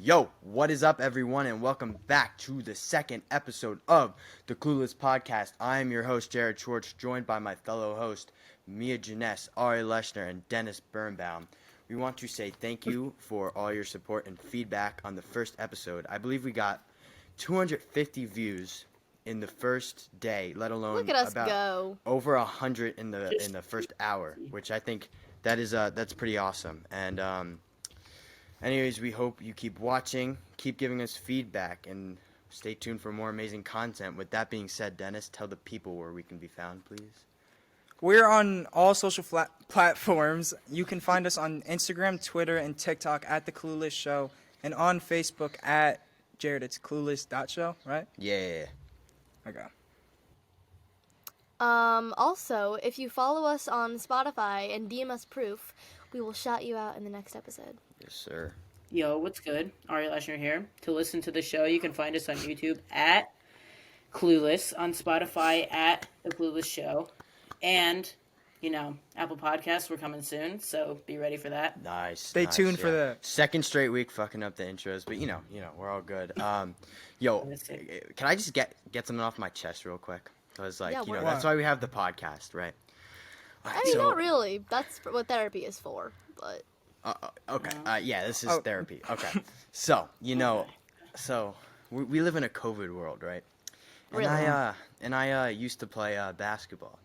Yo, what is up, everyone, and welcome back to the second episode of the Clueless podcast. I am your host, Jared Schwartz, joined by my fellow host, Mia Janess, Ari Leshner, and Dennis Birnbaum. We want to say thank you for all your support and feedback on the first episode. I believe we got 250 views in the first day, let alone Look at us about go. over 100 in the first hour, which I think that's pretty awesome. And anyways, we hope you keep watching, keep giving us feedback, and stay tuned for more amazing content. With that being said, Dennis, tell the people where we can be found, please. We're on all social platforms. You can find us on Instagram, Twitter, and TikTok at The Clueless Show, and on Facebook at Jared. It's clueless.show, right? Yeah. Okay. Also, if you follow us on Spotify and DM us proof, we will shout you out in the next episode. Yes, sir. Yo, what's good? Ari Leshner here. To listen to the show, you can find us on YouTube at Clueless, on Spotify at The Clueless Show, and, Apple Podcasts, we're coming soon, so be ready for that. Nice. Stay tuned for that. Second straight week fucking up the intros, but we're all good. Yo, can I just get something off my chest real quick? Because, that's why we have the podcast, right? I mean, not really. That's what therapy is for, but... Okay. Yeah, this is therapy. Okay. So, we live in a COVID world, right? And Really? I used to play basketball,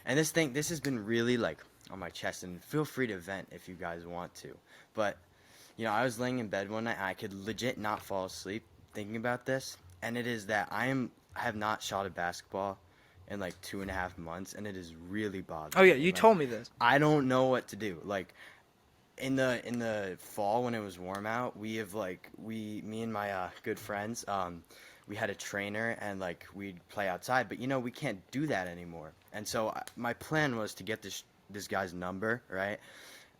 And this has been really, on my chest, and feel free to vent if you guys want to. But, I was laying in bed one night, and I could legit not fall asleep thinking about this, and it is that I have not shot a basketball in, 2.5 months, and it is really bothering me. Oh, yeah, you told me this. I don't know what to do. In the fall when it was warm out, me and my good friends, we had a trainer and we'd play outside, but we can't do that anymore. And so my plan was to get this guy's number, right?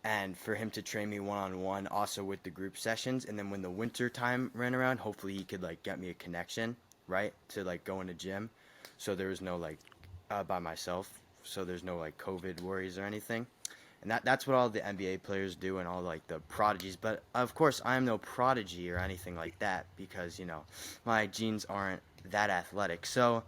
And for him to train me one-on-one also with the group sessions, and then when the winter time ran around, hopefully he could get me a connection, right? To go in a gym. So there was no by myself, so there's no COVID worries or anything. And that's what all the NBA players do and all the prodigies. But of course, I am no prodigy or anything like that because my genes aren't that athletic. So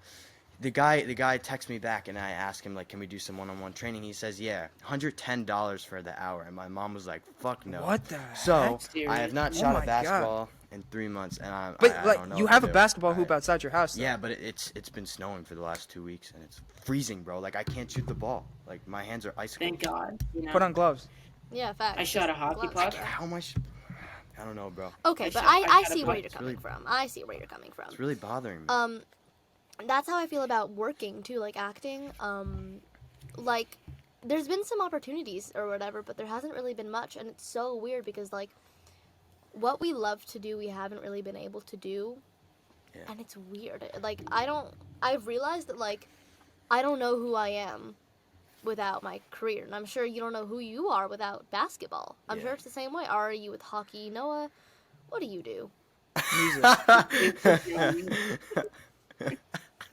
the guy texts me back and I ask him can we do some one-on-one training? He says yeah, $110 for the hour. And my mom was like, fuck no. What the heck? So I have not shot my a basketball in 3 months, and I don't know you what have to a do. basketball hoop outside your house, though. Yeah, but it's been snowing for the last 2 weeks, and it's freezing, bro. I can't shoot the ball. My hands are ice cold. Thank God. Put on gloves. Yeah, facts. I shot a hockey puck. How much? I don't know, bro. Okay, but I I shot a see where puck. you're coming from. I see where you're coming from. It's really bothering me. That's how I feel about working, too, acting. There's been some opportunities or whatever, but there hasn't really been much, and it's so weird because, what we love to do, we haven't really been able to do, Yeah. and it's weird. I've realized that, I don't know who I am without my career, and I'm sure you don't know who you are without basketball. I'm Yeah. sure it's the same way. Are you with hockey? Noah, what do you do?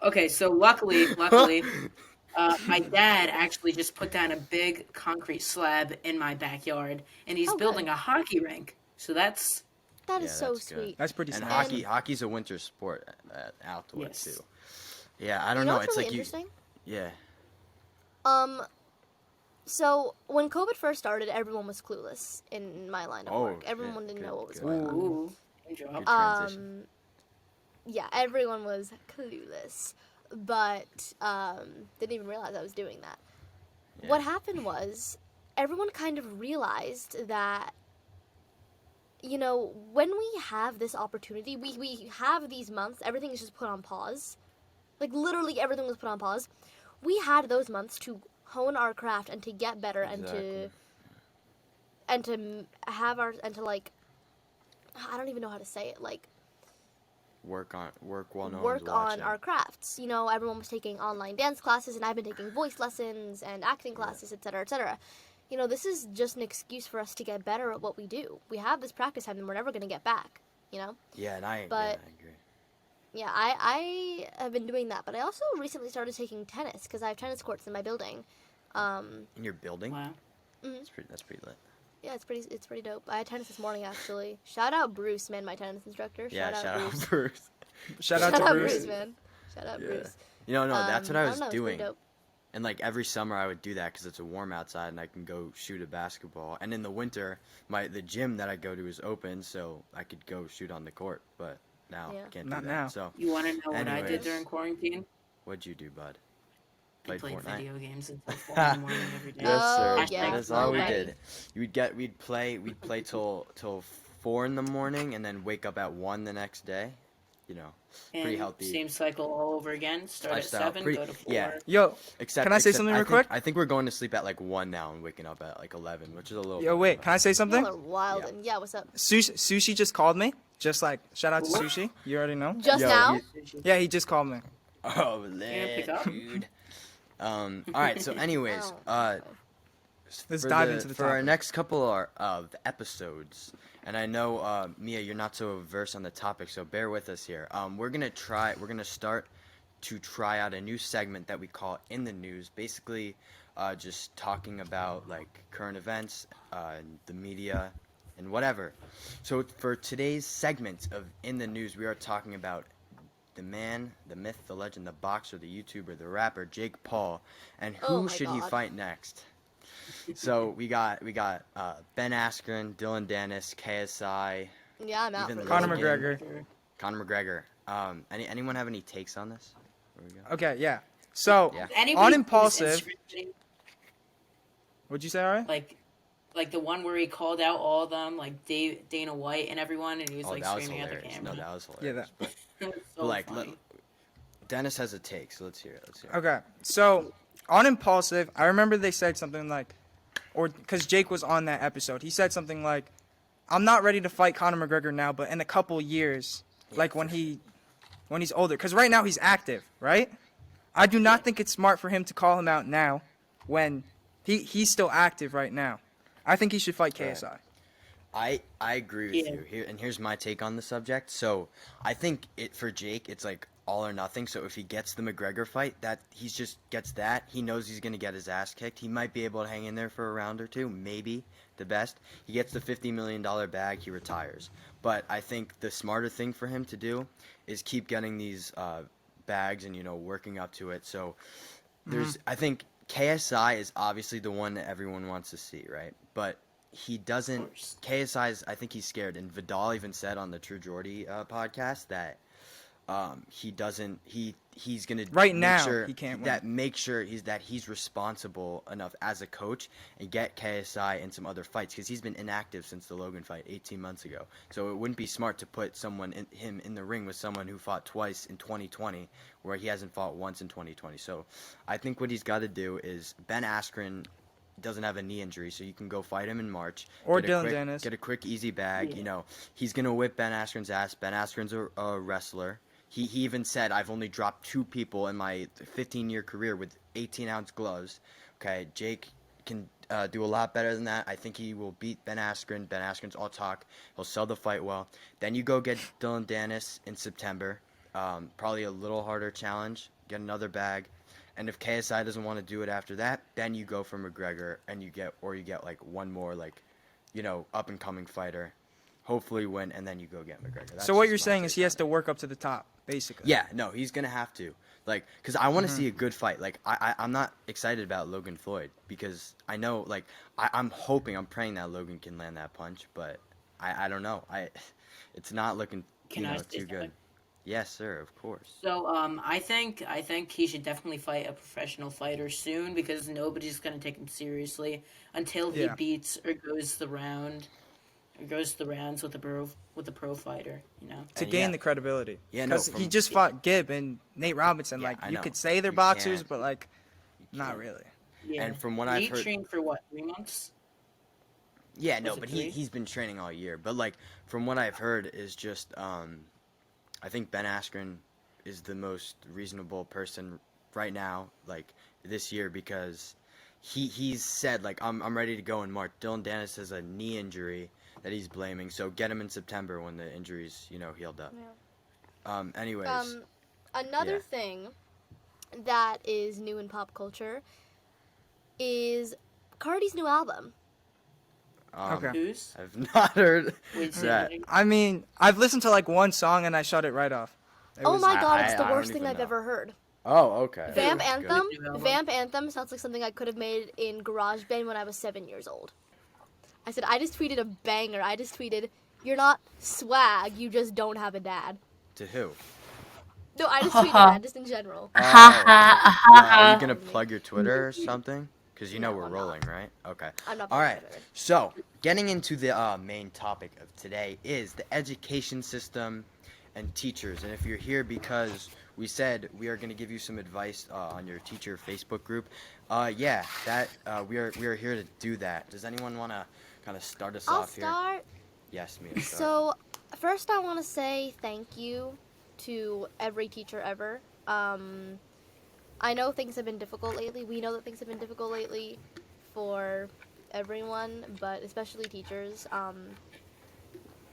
Okay, so luckily, my dad actually just put down a big concrete slab in my backyard, and he's Oh, building good. a hockey rink. So That is Yeah, so that's good. sweet. That's pretty And sad. hockey's a winter sport, outdoor Yes. too. Yeah, I don't You know know. what's It's really interesting? yeah. So when COVID first started, everyone was clueless in my line of work. yeah, Everyone didn't know what was good. going on. Ooh, good job. Good transition. Yeah, everyone was clueless, but didn't even realize I was doing that. Yeah. What happened was everyone kind of realized that, when we have this opportunity, we have these months, everything is just put on pause. Literally everything was put on pause. We had those months to hone our craft and to get better Exactly. and to have our, and to I don't even know how to say it, Work while no one's work on watching. our crafts. Everyone was taking online dance classes, and I've been taking voice lessons and acting classes, etc., etc. This is just an excuse for us to get better at what we do. We have this practice time, and we're never going to get back, Yeah, and I But- agree. Yeah, I have been doing that, but I also recently started taking tennis, because I have tennis courts in my building. In your building? Wow. That's pretty lit. Yeah, it's pretty dope. I had tennis this morning actually. Shout out Bruce, man, my tennis instructor. Yeah, Shout out shout Bruce. out Bruce. Shout out Shout to out Bruce. Bruce, man. Shout out Yeah. Bruce. No, that's what I I was don't know, it's pretty doing. dope. And like every summer I would do that because it's a warm outside and I can go shoot a basketball. And in the winter, the gym that I go to is open, so I could go shoot on the court. But now Yeah. I can't Not do that. now. So You want to know what I did Anyways. during quarantine? what'd you do, bud? I Played played Fortnite. video games until 4 in the morning every day. Yes, sir. Oh, yeah, That's all we nobody. did. We'd play till 4 in the morning and then wake up at 1 the next day. You know, pretty And healthy. same cycle all over again. Start at Lifestyle. 7, Pretty- go to 4. yeah. Yo, Except, Can I say except something real think, quick? I think we're going to sleep at like 1 now and waking up at like 11, which is a little. yo, wait. Can I say something? Y'all are wild. Yeah. And yeah, what's up? Sushi just called me. Just like shout out to What? Sushi. You already know. Just Yo, now? Yeah, he just called me. Oh, pick lit, up? dude. All right. So, anyways, Oh. Let's for dive into the for our topic. next couple of episodes, and I know Mia, you're not so versed on the topic, so bear with us here. We're gonna start to try out a new segment that we call In the News. Basically, just talking about like current events, and the media, and whatever. So for today's segment of In the News, we are talking about the man, the myth, the legend, the boxer, the YouTuber, the rapper, Jake Paul, and who Oh my should he God. fight next? So we got Ben Askren, Dylan Dennis, KSI, Yeah, I'm out Even for this. Conor Logan. McGregor. Conor McGregor. Anyone have any takes on this? Where we go? Okay, yeah. So Yeah. Anybody on who's impulsive. Instagram- What'd you say, Ari? like the one where he called out all of them, like Dana White and everyone, and he was Oh, like that was screaming at the hilarious. camera. No, that was Yeah, hilarious. that. It was so But like, funny. Dennis has a take, so let's hear it. Okay, so on impulsive, I remember they said something like, or because Jake was on that episode, he said something like, "I'm not ready to fight Conor McGregor now, but in a couple years, like when he's older, because right now he's active, right? I do not think it's smart for him to call him out now, when he's still active right now. I think he should fight Right. KSI. I agree with Yeah. you. Here's my take on the subject. So I think for Jake, it's like all or nothing. So if he gets the McGregor fight, that he just gets that. He knows he's gonna get his ass kicked. He might be able to hang in there for a round or two, maybe the best. He gets the $50 million bag, he retires. But I think the smarter thing for him to do is keep getting these bags and working up to it. So I think KSI is obviously the one that everyone wants to see, right? But he doesn't. course. KSI's. I think he's scared, and Vidal even said on the True Geordie podcast that he doesn't. He's gonna Right make now, sure he can't that make sure he's responsible enough as a coach and get KSI in some other fights because he's been inactive since the Logan fight 18 months ago. So it wouldn't be smart to put him in the ring with someone who fought twice in 2020 where he hasn't fought once in 2020. So I think what he's got to do is Ben Askren doesn't have a knee injury, so you can go fight him in March. Or Get a Dylan quick- Dennis. Get a quick, easy bag. Yeah. He's gonna whip Ben Askren's ass. Ben Askren's a wrestler. He even said, "I've only dropped 2 people in my 15-year career with 18-ounce gloves." Okay, Jake can do a lot better than that. I think he will beat Ben Askren. Ben Askren's all talk. He'll sell the fight well. Then you go get Dylan Dennis in September. Probably a little harder challenge. Get another bag. And if KSI doesn't want to do it after that, then you go for McGregor and you get like one more up and coming fighter, hopefully win, and then you go get McGregor. That's So what just you're my saying is take he on has it. to work up to the top, basically. Yeah, no, he's gonna have to because I want to see a good fight. Like I'm not excited about Logan Floyd because I know I'm praying that Logan can land that punch, but I don't know. It's not looking Can I say too good. something? Yes, sir, of course. So I think he should definitely fight a professional fighter soon because nobody's gonna take him seriously until he Yeah. beats or goes the rounds with a pro fighter. To And gain yeah. the credibility. Yeah, no, Because he from- just fought Gibb and Nate Robinson. Yeah, I You know. could say they're You boxers, can't. but You not can't. really. Yeah. And from what He I've heard, trained for what 3 months? yeah, no, Was it but 3? he's been training all year. But from what I've heard is just I think Ben Askren is the most reasonable person right now, this year, because he's said I'm ready to go in March. Dylan Dennis has a knee injury that he's blaming, so get him in September when the injury's healed up. Yeah. Anyways, Another Yeah. thing that is new in pop culture is Cardi's new album. Okay. Who's? I've not heard Wait, say that. that again. I mean, I've listened to like one song and I shut it right off. It Oh was my god, it's the I don't worst thing even I've know. ever heard. Oh, okay. Vamp That's good. Anthem. New album. Vamp Anthem sounds like something I could have made in GarageBand when I was 7 years old. I said, I just tweeted a banger. I just tweeted, "You're not swag, you just don't have a dad." To who? No, I just tweeted that, just in general. Oh. Are you gonna plug your Twitter or something? Because you know No, we're I'm rolling, not. right? Okay. I'm not All plugging right. my Twitter. So, getting into the main topic of today is the education system and teachers. And if you're here because we said we are going to give you some advice on your teacher Facebook group, yeah, that we are here to do that. Does anyone want to kind of start us I'll off here? start. Yes, Mia. Start. So, first I want to say thank you to every teacher ever. I know things have been difficult lately. We know that things have been difficult lately for everyone, but especially teachers.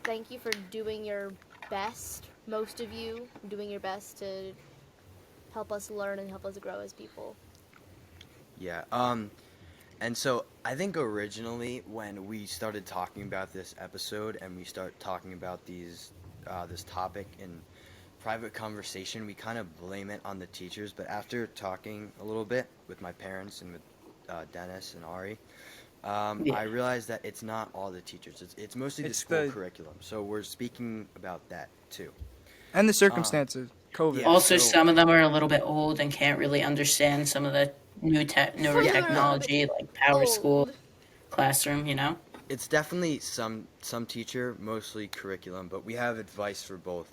Thank you for doing your best, most of you, doing your best to help us learn and help us grow as people. Yeah. And so I think originally when we started talking about this episode and we start talking about this topic in private conversation, we kind of blame it on the teachers. But after talking a little bit with my parents and with Dennis and Ari, I realized that it's not all the teachers. It's mostly the It's school the- curriculum. So we're speaking about that too. And the circumstances, COVID. yeah. Also, so- some of them are a little bit old and can't really understand some of the newer Some of them are a little technology, like Power School, Old. Classroom. You know. It's definitely some teacher, mostly curriculum, but we have advice for both.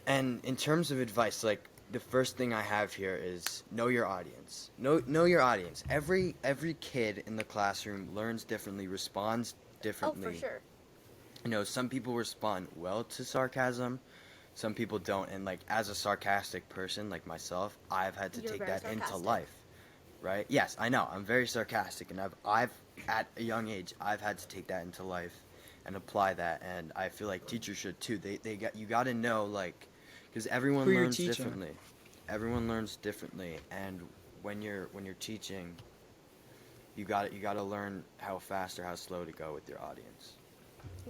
And in terms of advice, like the first thing I have here is know your audience. Know your audience. Every kid in the classroom learns differently, responds Oh, differently. for sure. You know, some people respond well to sarcasm, some people don't. And like as a sarcastic person like myself, I've had to You're take very that into sarcastic. life. Right? Yes, I know. I'm very sarcastic, and I've at a young age I've had to take that into life and apply that, and I feel like teachers should too. You got to know, like, because everyone Who you're learns teaching. differently. Everyone learns differently, and when you're teaching, you got to learn how fast or how slow to go with your audience.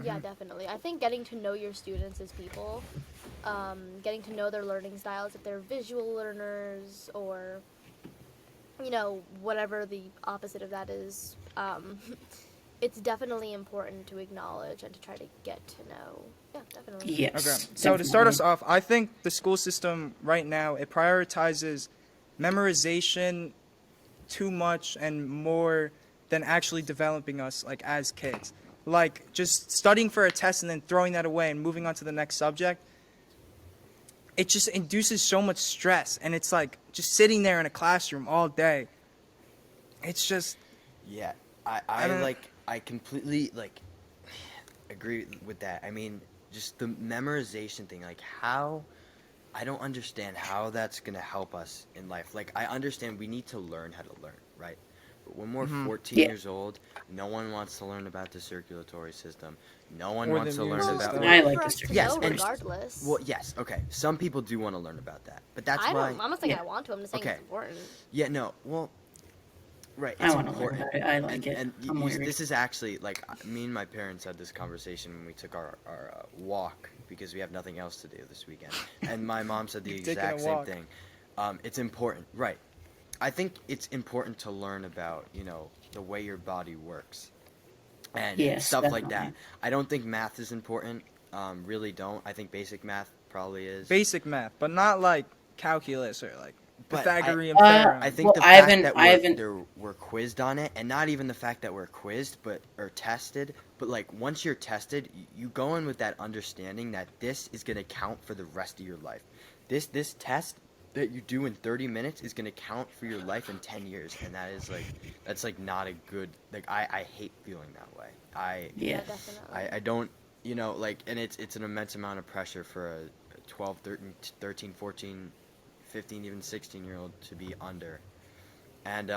Yeah, definitely. I think getting to know your students as people, getting to know their learning styles, if they're visual learners or, you know, whatever the opposite of that is, it's definitely important to acknowledge and to try to get to know. Yeah, definitely. Yes. Okay. So to start us definitely. off, I think the school system right now, it prioritizes memorization too much and more than actually developing us like as kids. Like just studying for a test and then throwing that away and moving on to the next subject. It just induces so much stress, and it's like just sitting there in a classroom all day. It's just Yeah, I I don't- like I completely like agree with that. I mean, just the memorization thing, like how I don't understand how that's gonna help us in life. Like I understand we need to learn how to learn, right? But when we're 14 Yeah. years old, no one wants to learn about the circulatory system. No one Or wants the to learn immune about. system. I important like for the us to Yes, know and- regardless. Well, yes, okay. Some people do want to learn about that, but that's I why. don't. I'm not saying Yeah. I want to. I'm just saying Okay. it's important. Yeah, no, well, right. I It's want to learn important. about it. I like it. And I'm weird. this is actually like me and my parents had this conversation when we took our walk because we have nothing else to do this weekend, and my mom said the You've taken a exact same walk. thing. It's important, right? I think it's important to learn about the way your body works and Yes, stuff like that. definitely. I don't think math is important. Really don't. I think basic math probably is. basic math, but not like calculus or like But Pythagorean I- theorem. I think Well, the I fact haven't- that I haven't- we're quizzed on it, and not even the fact that we're quizzed, or tested, but like once you're tested, you go in with that understanding that this is gonna count for the rest of your life. This test that you do in 30 minutes is gonna count for your life in 10 years, and that's not a good I hate feeling that way. Yeah. Definitely. I don't and it's an immense amount of pressure for a 12, 13, 14, 15, even 16-year-old to be under. And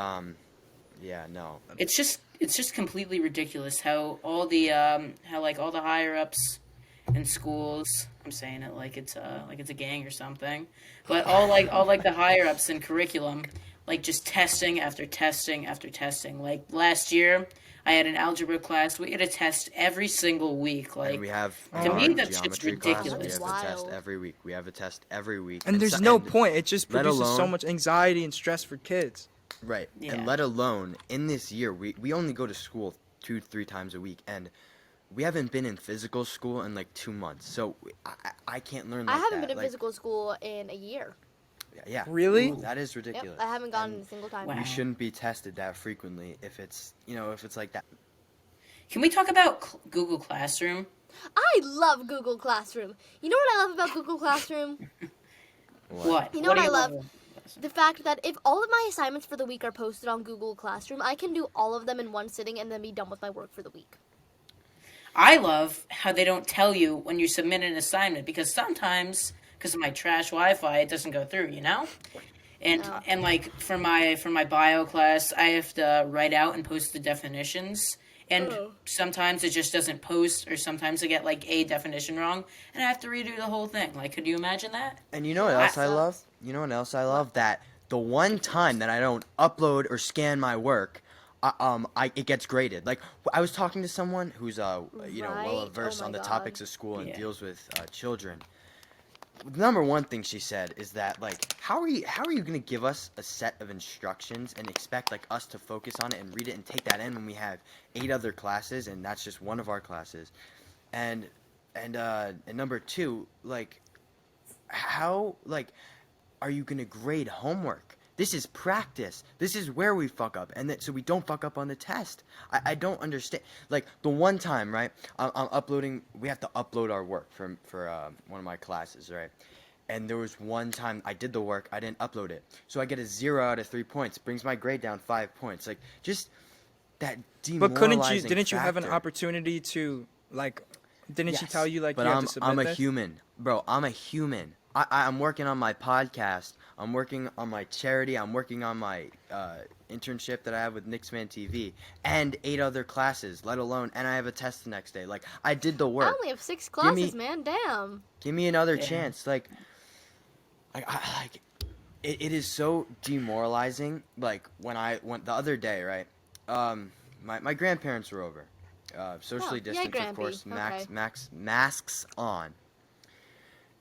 yeah, no. It's just completely ridiculous how all the all the higher ups in schools, I'm saying it like it's a gang or something, but all the higher ups in curriculum, like just testing after testing after testing. Like last year, I had an algebra class. We had a test every single week. And Like, we have to our me, that's just geometry class. We ridiculous. have That's a test wild. every week. We have a test every week. And there's so, no and point. It just let produces so alone much anxiety and stress for kids. right. Yeah. And let alone in this year, we only go to school 2-3 times a week, and we haven't been in physical school in like 2 months. So I can't learn like I haven't that. been in like, physical school in a year. Yeah. Really? That is Yep, ridiculous. I haven't gone And a single time. Wow. we shouldn't be tested that frequently if it's if it's like that. Can we talk about Google Classroom? I love Google Classroom. You know what I love about Google Classroom? What? You know What what do I love? love? The fact that if all of my assignments for the week are posted on Google Classroom, I can do all of them in one sitting and then be done with my work for the week. I love how they don't tell you when you submit an assignment because sometimes, because of my trash Wi-Fi, it doesn't go through. And No. and like for my bio class, I have to write out and post the definitions. And Oh. sometimes it just doesn't post, or sometimes I get like a definition wrong, and I have to redo the whole thing. Like, could you imagine that? And you know what else I sucks. love? You know what else I love? That the one time that I don't upload or scan my work, it gets graded. Like I was talking to someone who's well Right. versed Oh on my the God. topics of school and Yeah. deals with children. The number one thing she said is that like how are you gonna give us a set of instructions and expect like us to focus on it and read it and take that in when we have 8 other classes and that's just one of our classes, and number two, like how like are you gonna grade homework? This is practice. This is where we fuck up, and so we don't fuck up on the test. I don't understand. Like the one time, right? I'm uploading. We have to upload our work for one of my classes, right? And there was one time I did the work, I didn't upload it, so I get a 0 out of 3 points. Brings my grade down 5 points. Like just that But demoralizing. didn't you have an factor. opportunity to, like, didn't she Yes, tell you, like, but you have to submit I'm a this? human, bro. I'm a human. I'm working on my podcast. I'm working on my charity. I'm working on my internship that I have with Nixman TV and 8 other classes, let alone, and I have a test the next day. Like I did the I work. only have 6 Give me- classes, man. Damn. Give me another Yeah. chance. Like it is so demoralizing. Like when I went the other day, right? My grandparents were over. Socially Oh, yay, distanced, of course. Grampy. Okay. Masks on.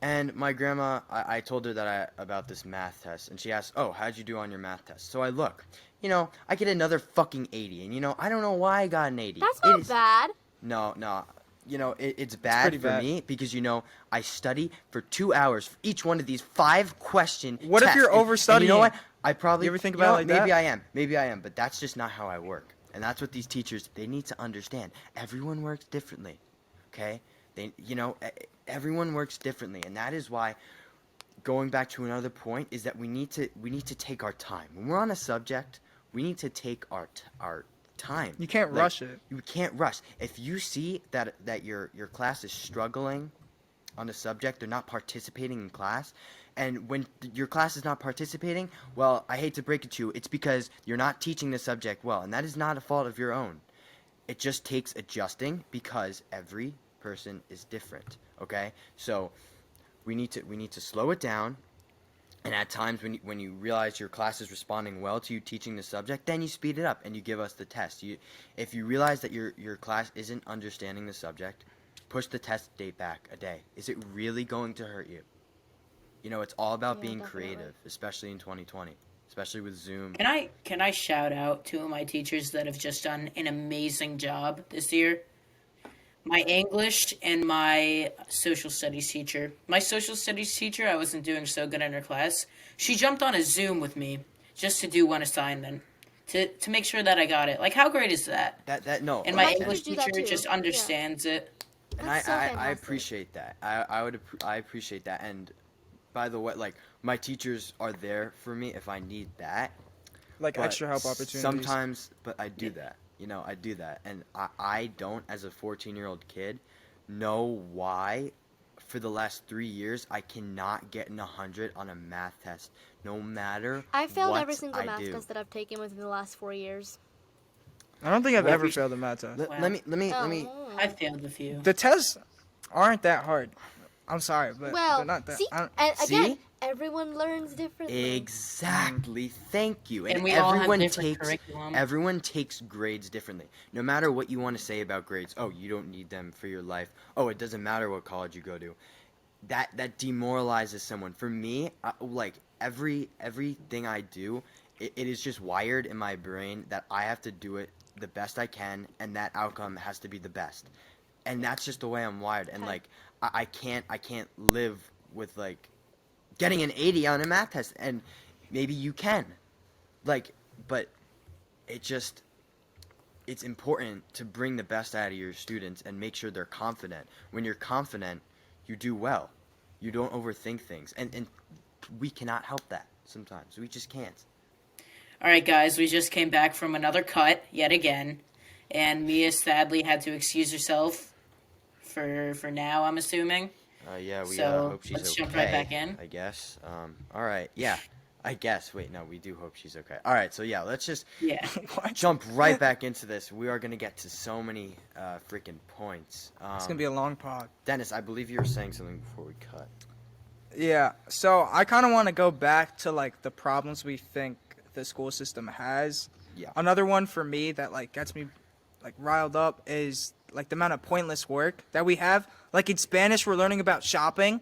And my grandma, I told her that about this math test, and she asked, "Oh, how'd you do on your math test?" So I look, I get another fucking 80, and I don't know why I got an 80. That's It not is- bad. No, it's bad pretty for bad. me because I study for 2 hours for each one of these 5-question. What if tests. you're And you know overstudying? what? I probably. You ever think know about it what? like that? Maybe I am, but that's just not how I work, and that's what these teachers they need to understand. Everyone works differently, okay? Everyone works differently, and that is why. Going back to another point is that we need to take our time when we're on a subject. We need to take our time. You can't rush it. You can't rush. If you see that your class is struggling on a subject, they're not participating in class, and when your class is not participating, well, I hate to break it to you, it's because you're not teaching the subject well, and that is not a fault of your own. It just takes adjusting because every person is different. Okay, so we need to slow it down. And at times when you realize your class is responding well to you teaching the subject, then you speed it up and you give us the test. If you realize that your class isn't understanding the subject, push the test date back a day. Is it really going to hurt you? It's all about Yeah, being definitely. creative, especially in 2020, especially with Zoom. Can I shout out two of my teachers that have just done an amazing job this year? My English and my social studies teacher. My social studies teacher, I wasn't doing so good in her class. She jumped on a Zoom with me just to do one assignment to make sure that I got it. Like, how great is that? That no. And My my teachers English do that teacher too. just Yeah. understands it. And That's so I fantastic. appreciate that. I appreciate that. And by the way, like my teachers are there for me if I need that. Like But extra help opportunities. Sometimes, but I do that. I do that, and I don't, as a 14-year-old kid, know why. For the last 3 years, I cannot get an 100 on a math test, no matter. I failed what every single I math do. test that I've taken within the last 4 years. I don't think I've Well, ever we- failed a math test. Let me Oh. I failed a few. The tests aren't that hard. I'm sorry, but Well, they're not that. see, I don't- and again, See? everyone learns differently. Exactly. Thank you. And And we all have different curriculum. everyone takes grades differently. No matter what you want to say about grades, oh, you don't need them for your life. Oh, it doesn't matter what college you go to. That demoralizes someone. For me, like everything I do, it is just wired in my brain that I have to do it the best I can, and that outcome has to be the best. And that's just the way I'm wired. And Okay. like I can't live with like getting an 80 on a math test, and maybe you can, like, but it just it's important to bring the best out of your students and make sure they're confident. When you're confident, you do well. You don't overthink things, and we cannot help that sometimes. We just can't. All right, guys, we just came back from another cut yet again, and Mia sadly had to excuse herself for now. I'm assuming. Yeah, we So hope she's let's jump right okay, back in. I guess. All right, yeah, I guess. Wait, no, we do hope she's okay. All right, so yeah, let's just Yeah. What? jump right back into this. We are gonna get to so many freaking points. It's gonna be a long pod. Dennis, I believe you were saying something before we cut. Yeah. So I kind of want to go back to like the problems we think the school system has. Yeah. Another one for me that like gets me like riled up is like the amount of pointless work that we have. Like in Spanish, we're learning about shopping.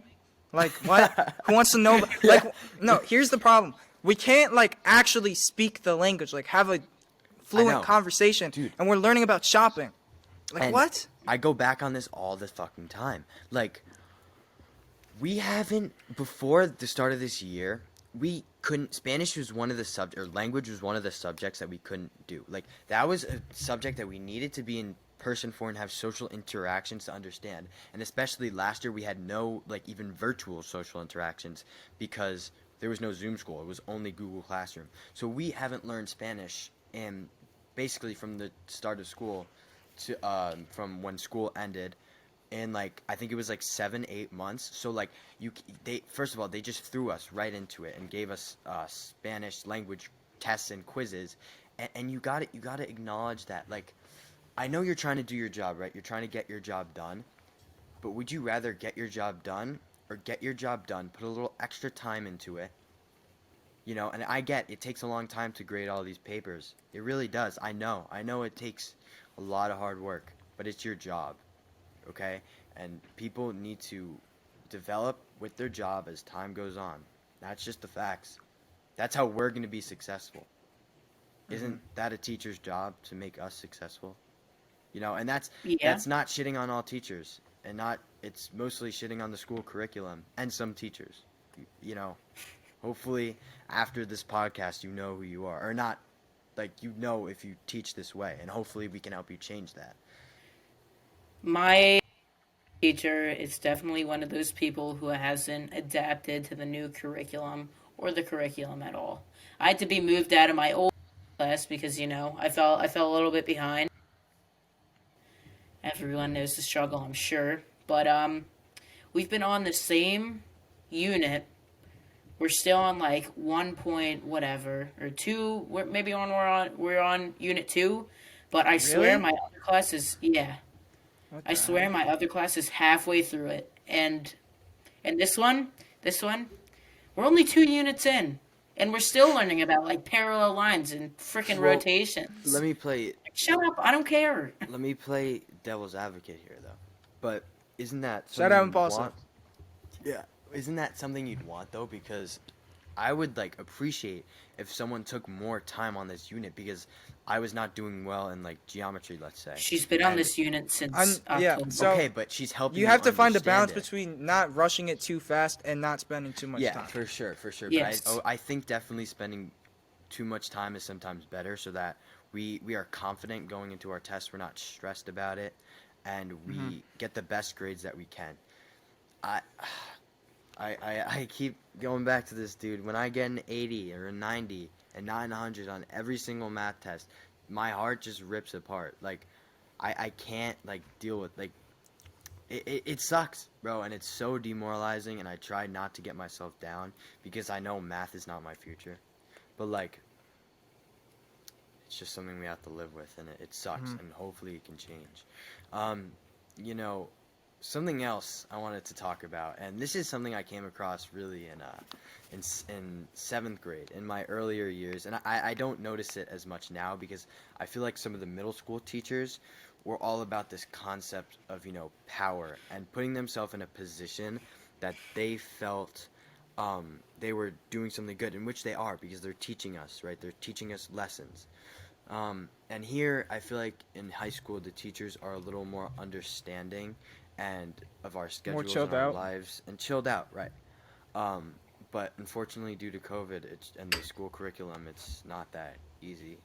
Like what? Who wants to know? Like no. Here's the problem. We can't like actually speak the language. Like have a know. fluent conversation, Dude. and we're learning about shopping. Like And what? I go back on this all the fucking time. Like, we haven't, before the start of this year, we couldn't, Spanish was one of the or language was one of the subjects that we couldn't do. Like, that was a subject that we needed to be in person for and have social interactions to understand. And especially last year, we had no, like, even virtual social interactions because there was no Zoom school. It was only Google Classroom. So we haven't learned Spanish in basically from the start of school to from when school ended, in like I think it was like 7-8 months. So like they first of all they just threw us right into it and gave us Spanish language tests and quizzes, and you gotta acknowledge that. Like, I know you're trying to do your job, right? You're trying to get your job done, but would you rather get your job done or get your job done, put a little extra time into it? And I get it takes a long time to grade all these papers. It really does. I know it takes a lot of hard work, but it's your job, okay? And people need to develop with their job as time goes on. That's just the facts. That's how we're going to be successful. Isn't that a teacher's job to make us successful? And that's Yeah. that's not shitting on all teachers, and not it's mostly shitting on the school curriculum and some teachers. You know, hopefully after this podcast you know who you are, or not, like, if you teach this way, and hopefully we can help you change that. My teacher is definitely one of those people who hasn't adapted to the new curriculum or the curriculum at all. I had to be moved out of my old class because I fell a little bit behind. Everyone knows the struggle, I'm sure. But we've been on the same unit. We're still on like 1 point whatever or 2. We're on unit 2, but I swear Really? my other class is, yeah. What I the swear heck? my other class is halfway through it. And this one, we're only 2 units in, and we're still learning about like parallel lines and freaking Well, rotations. let me play Like, shut up, I don't care. let me play devil's advocate here, though. But isn't that Shout out something you'd impulsive. want? Yeah. Isn't that something you'd want, though? Because I would like appreciate if someone took more time on this unit, because I was not doing well in like geometry, let's say. She's been on And this unit since Yeah. October. So okay, but she's helping you me have to find a understand balance it. between not rushing it too fast and not spending too much Yeah, time. for sure, for sure. Yes. But I think definitely spending too much time is sometimes better, so that we are confident going into our tests. We're not stressed about it, and we get the best grades that we can. I, I keep going back to this, dude. When I get an 80 or a 90 and 900 on every single math test, my heart just rips apart. Like, I can't like deal with like it sucks, bro, and it's so demoralizing. And I try not to get myself down because I know math is not my future, but like it's just something we have to live with, and it sucks, and hopefully it can change. Um, you know, something else I wanted to talk about, and this is something I came across really in seventh grade in my earlier years, and I don't notice it as much now because I feel like some of the middle school teachers were all about this concept of power and putting themselves in a position that they felt they were doing something good, in which they are because they're teaching us, right? They're teaching us lessons. And here, I feel like in high school, the teachers are a little more understanding and of our More schedules and chilled our out. lives and chilled out, right? But unfortunately, due to COVID and the school curriculum, it's not that easy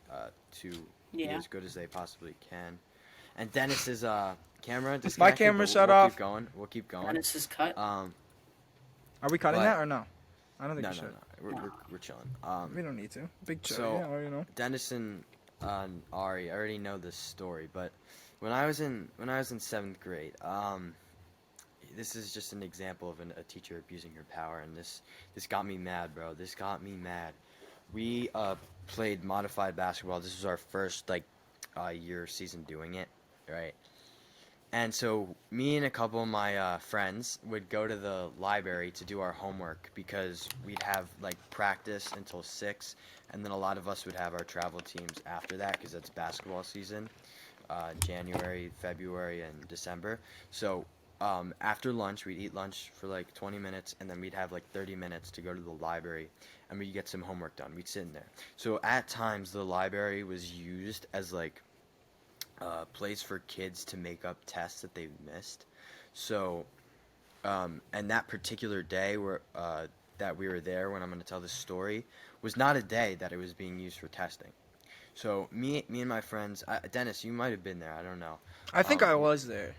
to be Yeah. as good as they possibly can. And Dennis's camera My disconnected, camera but shut we'll keep off. going. We'll keep going. Dennis is cut. Um, Are we cutting but that or no? I don't think no, we no, should. no, we're chilling. We don't need to. Big chill, So yeah, Dennis and Ari, I already know this story, but when I was in seventh grade, this is just an example of a teacher abusing her power, and this got me mad, bro. This got me mad. We played modified basketball. This was our first year season doing it, right? And so me and a couple of my friends would go to the library to do our homework because we'd have practice until 6, and then a lot of us would have our travel teams after that because that's basketball season, January, February, and December. So after lunch, we'd eat lunch for 20 minutes, and then we'd have 30 minutes to go to the library, and we'd get some homework done. We'd sit in there. So at times, the library was used as place for kids to make up tests that they've missed. So, and that particular day that we were there, when I'm going to tell this story, was not a day that it was being used for testing. So me and my friends, Dennis, you might have been there. I don't know. I think I We was there.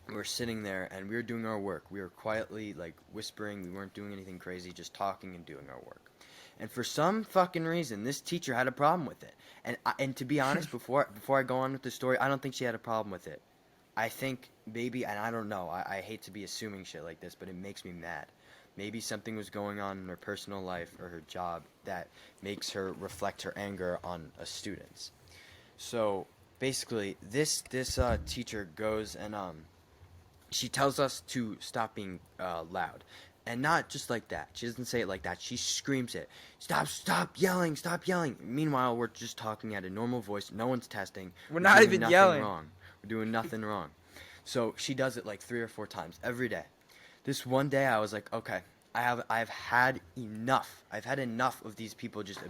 were sitting there and we were doing our work. We were quietly whispering. We weren't doing anything crazy, just talking and doing our work. And for some fucking reason, this teacher had a problem with it. And to be honest, before I go on with the story, I don't think she had a problem with it. I think maybe, and I don't know, I hate to be assuming shit like this, but it makes me mad. Maybe something was going on in her personal life or her job that makes her reflect her anger on a student's. So basically, this teacher goes and she tells us to stop being loud. And not just like that. She doesn't say it like that. She screams it. Stop yelling, stop yelling. Meanwhile, we're just talking at a normal voice. No one's testing. We're not doing even nothing yelling. wrong. We're doing nothing wrong. So she does it 3 or 4 times every day. This one day I was like, okay, I've had enough. I've had enough of these people just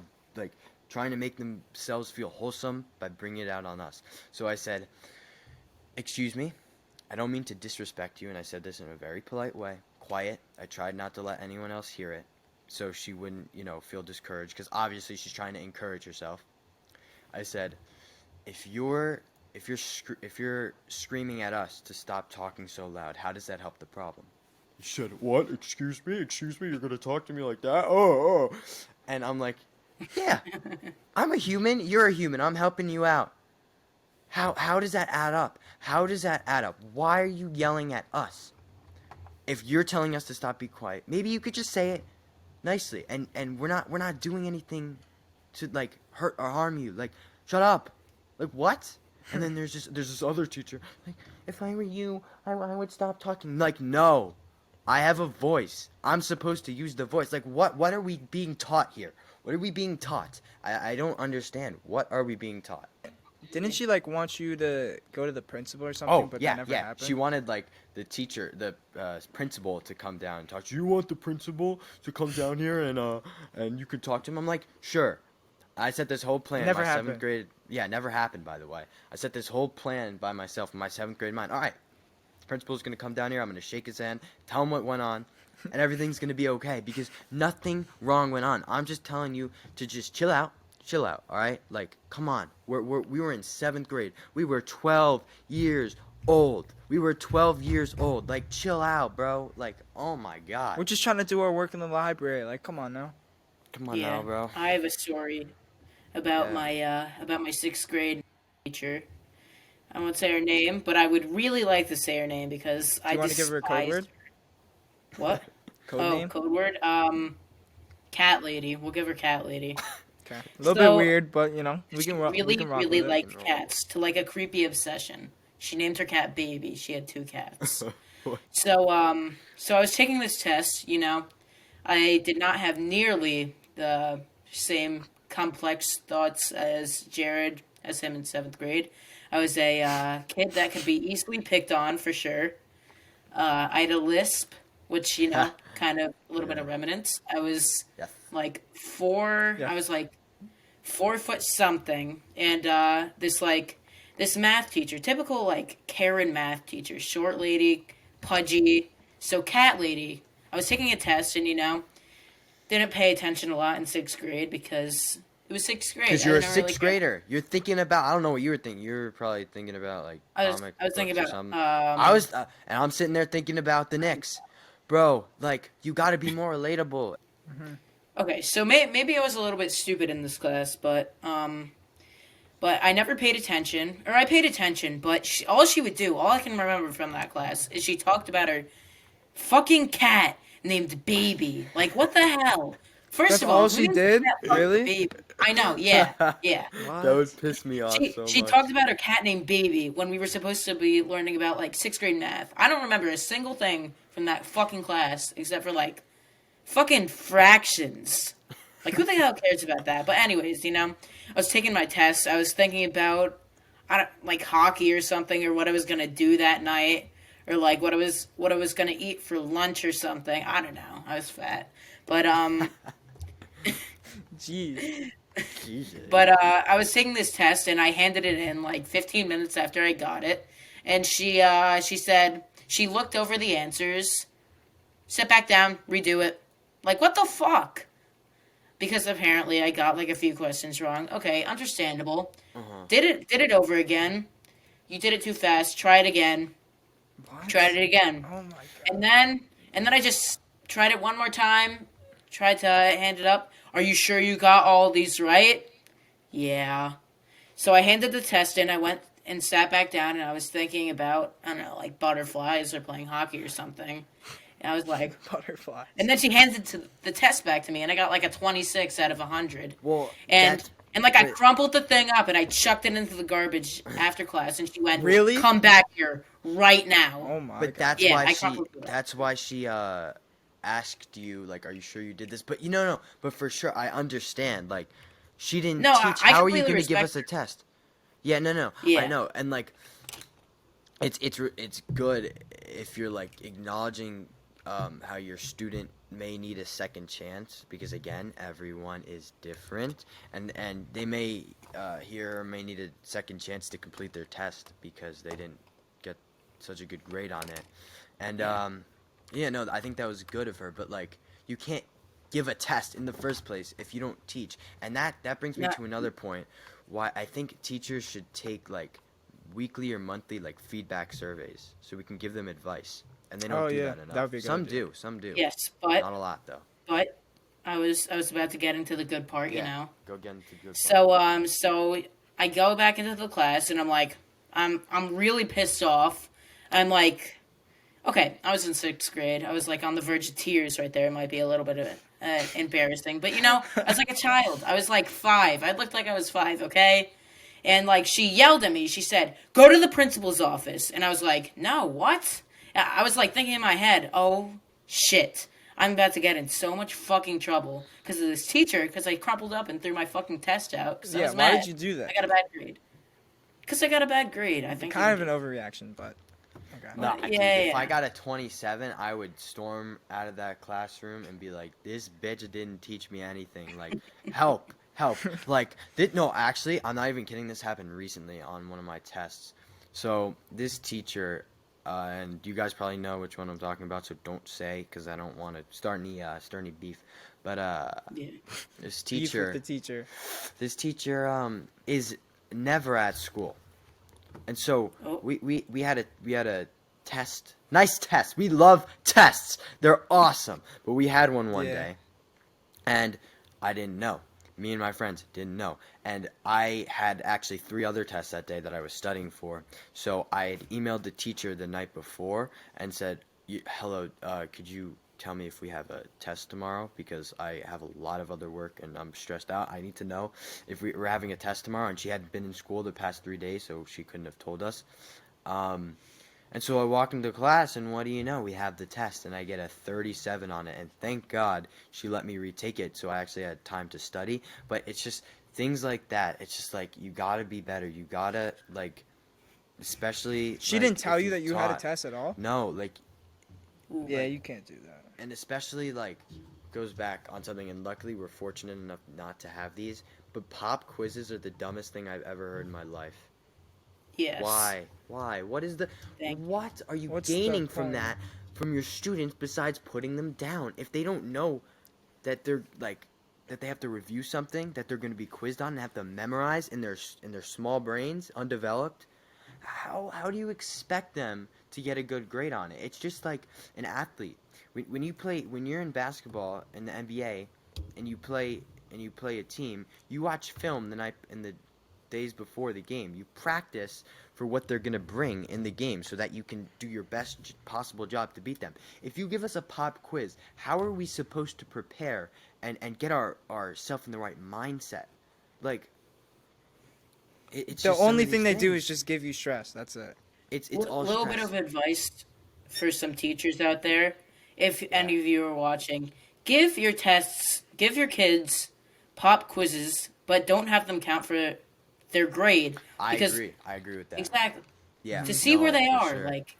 trying to make themselves feel wholesome by bringing it out on us. So I said, excuse me, I don't mean to disrespect you, and I said this in a very polite way. Quiet. I tried not to let anyone else hear it, so she wouldn't, feel discouraged, because obviously she's trying to encourage herself. I said, if you're screaming at us to stop talking so loud, how does that help the problem? He said, what? Excuse me, you're gonna talk to me like that? Oh. And I'm like, yeah, I'm a human, you're a human, I'm helping you out. How does that add up? How does that add up? Why are you yelling at us? If you're telling us to stop, be quiet. Maybe you could just say it nicely, and we're not doing anything to hurt or harm you. Shut up. What? And then there's this other teacher. If I were you, I would stop talking. No, I have a voice. I'm supposed to use the voice. What are we being taught here? What are we being taught? I don't understand. What are we being taught? Didn't she want you to go to the principal or something? But yeah, that never yeah. happened? She wanted the teacher, the principal, to come down and talk. Do you want the principal to come down here and you could talk to him? I'm like, sure. I set this whole plan. Never my happened. 7th grade. Yeah, never happened, by the way. I set this whole plan by myself in my 7th grade mind. All right, principal's gonna come down here. I'm gonna shake his hand, tell him what went on, and everything's gonna be okay because nothing wrong went on. I'm just telling you to just chill out. Chill out, all right? Come on. We were in 7th grade. We were 12 years old. We were 12 years old. Chill out, bro. Oh my God. We're just trying to do our work in the library. Come on now. Come on now, bro. I have a story about Yeah. my 6th grade teacher. I won't say her name, but I would really like to say her name because Do you want to give her a code word? What? Code Oh, name? code word. Cat lady. We'll give her cat lady. Okay. A little So, bit weird, but we She can rock. really, We can rock really with it. liked cats to a creepy obsession. She named her cat Baby. She had 2 cats. So I was taking this test. I did not have nearly the same complex thoughts as Jared, as him in seventh grade. I was a kid that could be easily picked on for sure. I had a lisp, which kind of a little bit Yeah. of remnants. I was Yes. like four. Yeah. I was like 4 foot something, and this math teacher, typical like Karen math teacher, short lady, pudgy. So cat lady. I was taking a test, and didn't pay attention a lot in sixth grade because it was sixth grade. Because I you're a didn't really sixth care. grader. You're thinking about, I don't know what you were thinking. You were probably thinking about like comic I was thinking books or about something. I was, and I'm sitting there thinking about the Knicks. Bro, like, you gotta be more relatable. okay, so maybe I was a little bit stupid in this class, but I never paid attention, or I paid attention, but all she would do, all I can remember from that class, is she talked about her fucking cat named Baby. Like, what the hell? First That's of all all, who she names did? their cat fucking Really? Baby? I know, yeah, yeah. That would What? piss me off She so she much. talked about her cat named Baby when we were supposed to be learning about like sixth grade math. I don't remember a single thing from that fucking class except for like fucking fractions. Like, who the hell cares about that? But anyways, I was taking my test. I was thinking about, I don't like hockey or something, or what I was gonna do that night, or like what I was gonna eat for lunch or something. I don't know. I was fat, but Jeez. Jesus. I was taking this test and I handed it in like 15 minutes after I got it, and she said she looked over the answers, sit back down, redo it. Like, what the fuck? Because apparently I got like a few questions wrong. Okay, understandable. Uh-huh. Did it over again. You did it too fast. Try it again. Tried What? it again. Oh my And god. then I just tried it one more time. Tried to hand it up. Are you sure you got all these right? Yeah. So I handed the test in. I went and sat back down and I was thinking about, I don't know, like butterflies or playing hockey or something. And I was like, Butterflies. and then she handed the test back to me, and I got like a 26 out of 100. Well, And that's. like I But, crumpled the thing up and I chucked it into the garbage after class, and she went, Really? "Come back here right now." Oh my but god. that's Yeah, why I she. crumpled it up. That's why she asked you, like, are you sure you did this? But no. But for sure, I understand. Like, she didn't No, teach. I How are you completely gonna give respect us a her. test? Yeah, no. I Yeah, know, and like, it's good if you're like acknowledging how your student may need a second chance, because again, everyone is different, and they may may need a second chance to complete their test because they didn't get such a good grade on it. And yeah, yeah, no, I think that was good of her, but like, you can't give a test in the first place if you don't teach. And that brings me no, to another point, why I think teachers should take like weekly or monthly like feedback surveys so we can give them advice. And they don't Oh do yeah, that that enough. would be a good Some idea. do, some do. yes, Not a lot though. but I was about to get into the good part, Yeah. Go get into the good part. So I go back into the class and I'm like, I'm really pissed off. I'm like, okay, I was in sixth grade. I was like on the verge of tears right there. It might be a little bit of embarrassing, but I was like a child. I was like 5. I looked like I was 5. Okay, and like she yelled at me. She said, "Go to the principal's office." And I was like, "No, what?" I was like thinking in my head, "Oh shit. I'm about to get in so much fucking trouble because of this teacher because I crumpled up and threw my fucking test out because I Yeah, was why mad. did you do I that? got a bad grade. Because I got a bad grade. I think. Kind of an overreaction, but okay. No, Yeah, dude, if yeah. I got a 27, I would storm out of that classroom and be like, "This bitch didn't teach me anything. Like, help, help." Like, no, actually, I'm not even kidding. This happened recently on one of my tests. So this teacher, and you guys probably know which one I'm talking about, so don't say because I don't want to start any beef. But Yeah. this Beef with the teacher, teacher. this teacher is never at school. And so Oh, we had a test. Nice test. We love tests. They're awesome. But we had one Yeah. day, and I didn't know. Me and my friends didn't know. And I had actually 3 other tests that day that I was studying for. So I had emailed the teacher the night before and said, "Hello, could you tell me if we have a test tomorrow? Because I have a lot of other work and I'm stressed out. I need to know if we're having a test tomorrow." And she hadn't been in school the past 3 days, so she couldn't have told us. Um, And so I walk into class, and what do you know? We have the test, and I get a 37 on it. And thank God she let me retake it, so I actually had time to study. But it's just things like that. It's just like you gotta be better. You gotta like, especially She like didn't tell if you you've that you had a taught. test at all? No, like Ooh. Yeah, like, you can't do that. and especially like goes back on something. And luckily, we're fortunate enough not to have these. But pop quizzes are the dumbest thing I've ever heard in my life. Yes. Why? Why? What is the Thank you. what are you What's the gaining from point? that from your students besides putting them down? If they don't know that they're like that they have to review something that they're going to be quizzed on and have to memorize in their small brains, undeveloped, how do you expect them to get a good grade on it? It's just like an athlete. When you're in basketball in the NBA and you play a team, you watch film the night in the days before the game. You practice for what they're going to bring in the game so that you can do your best possible job to beat them. If you give us a pop quiz, how are we supposed to prepare and get ourselves in the right mindset? Like, it's The just some only of these thing they do is things. just give you stress. That's it. It's all Little bit stress. of advice for some teachers out there. If Yeah, any of you are watching, give your kids pop quizzes, but don't have them count for their grade I because agree. I agree with that. exactly Yeah, to see where no, they for are. sure. Like,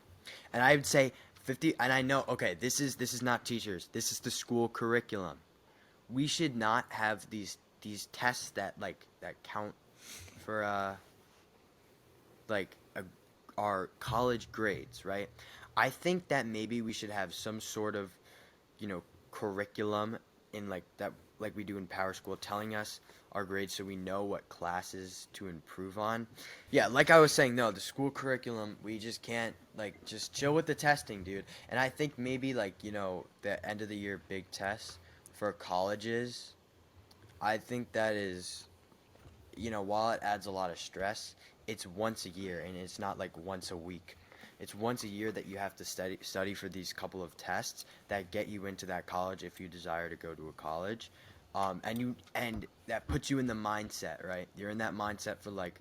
And I would say 50. And I know. Okay, this is not teachers. This is the school curriculum. We should not have these tests that that count for like a, our college grades, right? I think that maybe we should have some sort of curriculum in like that like we do in Power School, telling us our grades so we know what classes to improve on. Yeah, like I was saying, no, the school curriculum, we just can't like just chill with the testing, dude. And I think maybe like the end of the year big tests for colleges, I think that is, while it adds a lot of stress, it's once a year and it's not like once a week. It's once a year that you have to study for these couple of tests that get you into that college if you desire to go to a college. And that puts you in the mindset, right? You're in that mindset for like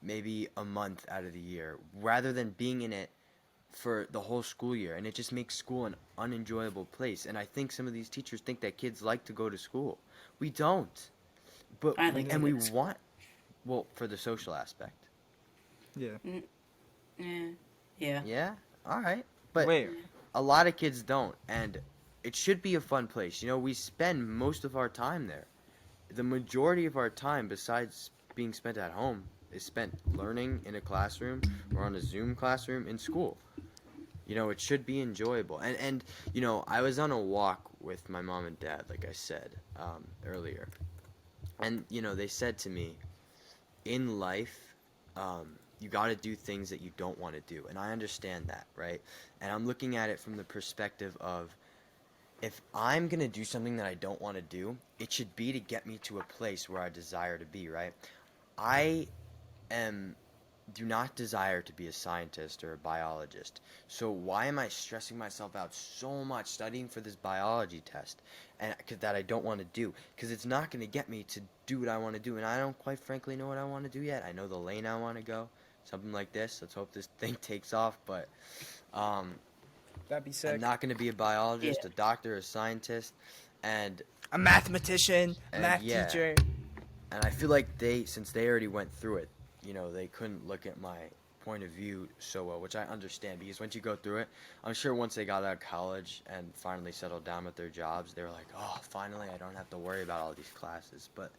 maybe a month out of the year rather than being in it for the whole school year, and it just makes school an unenjoyable place. And I think some of these teachers think that kids like to go to school. We don't. But I we like and going we to school. want, well, for the social aspect. Yeah. Yeah, yeah. Yeah, all right. But Wait. a lot of kids don't, and it should be a fun place. We spend most of our time there. The majority of our time, besides being spent at home, is spent learning in a classroom or on a Zoom classroom in school. It should be enjoyable. And I was on a walk with my mom and dad, like I said earlier. And, they said to me, in life, you got to do things that you don't want to do. And I understand that, right? And I'm looking at it from the perspective of if I'm going to do something that I don't want to do, it should be to get me to a place where I desire to be, right? I am do not desire to be a scientist or a biologist. So why am I stressing myself out so much studying for this biology test and that I don't want to do? Because it's not going to get me to do what I want to do, and I don't quite frankly know what I want to do yet. I know the lane I want to go, something like this. Let's hope this thing takes off. But um, That'd be I'm sick. not going to be a Yeah. biologist, a doctor, a scientist, and A mathematician, and math yeah, teacher. and I feel like since they already went through it, they couldn't look at my point of view so well, which I understand because once you go through it, I'm sure once they got out of college and finally settled down with their jobs, they were like, oh, finally, I don't have to worry about all these classes. But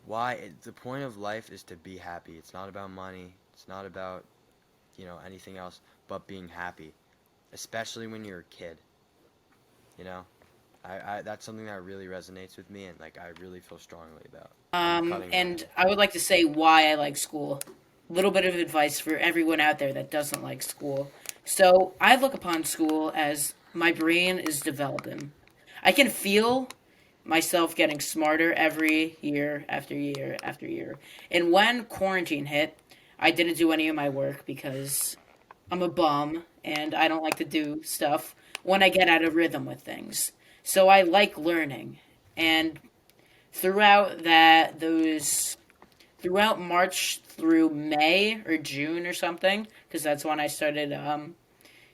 why? The point of life is to be happy. It's not about money. It's not about, anything else but being happy, especially when you're a kid, you know? That's something that really resonates with me and like I really feel strongly about. I'm cutting my And I would like to say why I like school. Little bit of advice for everyone out there that doesn't like school. So I look upon school as my brain is developing. I can feel myself getting smarter every year after year after year. And when quarantine hit, I didn't do any of my work because I'm a bum and I don't like to do stuff when I get out of rhythm with things. So I like learning. And throughout throughout March through May or June or something, because that's when I started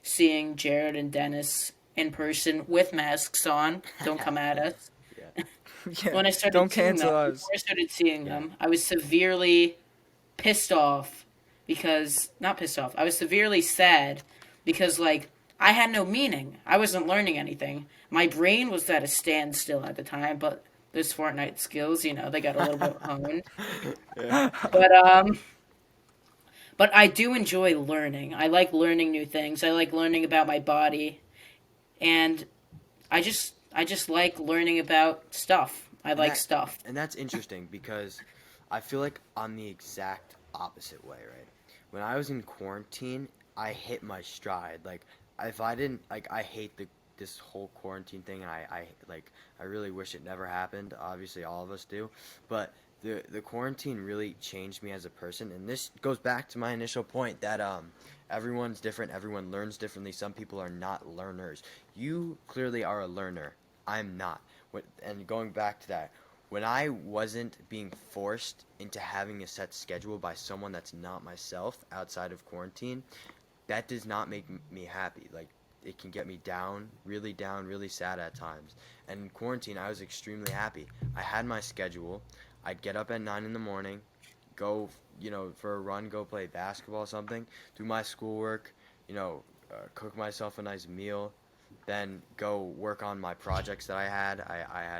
seeing Jared and Dennis in person with masks on. Don't come at us. Yeah, Yeah, When I started don't seeing them, cancel us. before I started seeing yeah, them, I was severely pissed off because not pissed off. I was severely sad because like I had no meaning. I wasn't learning anything. My brain was at a standstill at the time, but those Fortnite skills, they got a little bit honed. yeah. But but I do enjoy learning. I like learning new things. I like learning about my body, and I just like learning about stuff. I And like that stuff. and that's interesting because I feel like I'm the exact opposite way, right? When I was in quarantine, I hit my stride. Like if I didn't like I hate this whole quarantine thing and I really wish it never happened. Obviously all of us do. But the quarantine really changed me as a person, and this goes back to my initial point that everyone's different, everyone learns differently. Some people are not learners. You clearly are a learner. I'm not. And going back to that, when I wasn't being forced into having a set schedule by someone that's not myself outside of quarantine, that does not make me happy. Like it can get me down, really sad at times. And in quarantine, I was extremely happy. I had my schedule. I'd get up at 9 in the morning, go, for a run, go play basketball or something, do my schoolwork, cook myself a nice meal, then go work on my projects that I had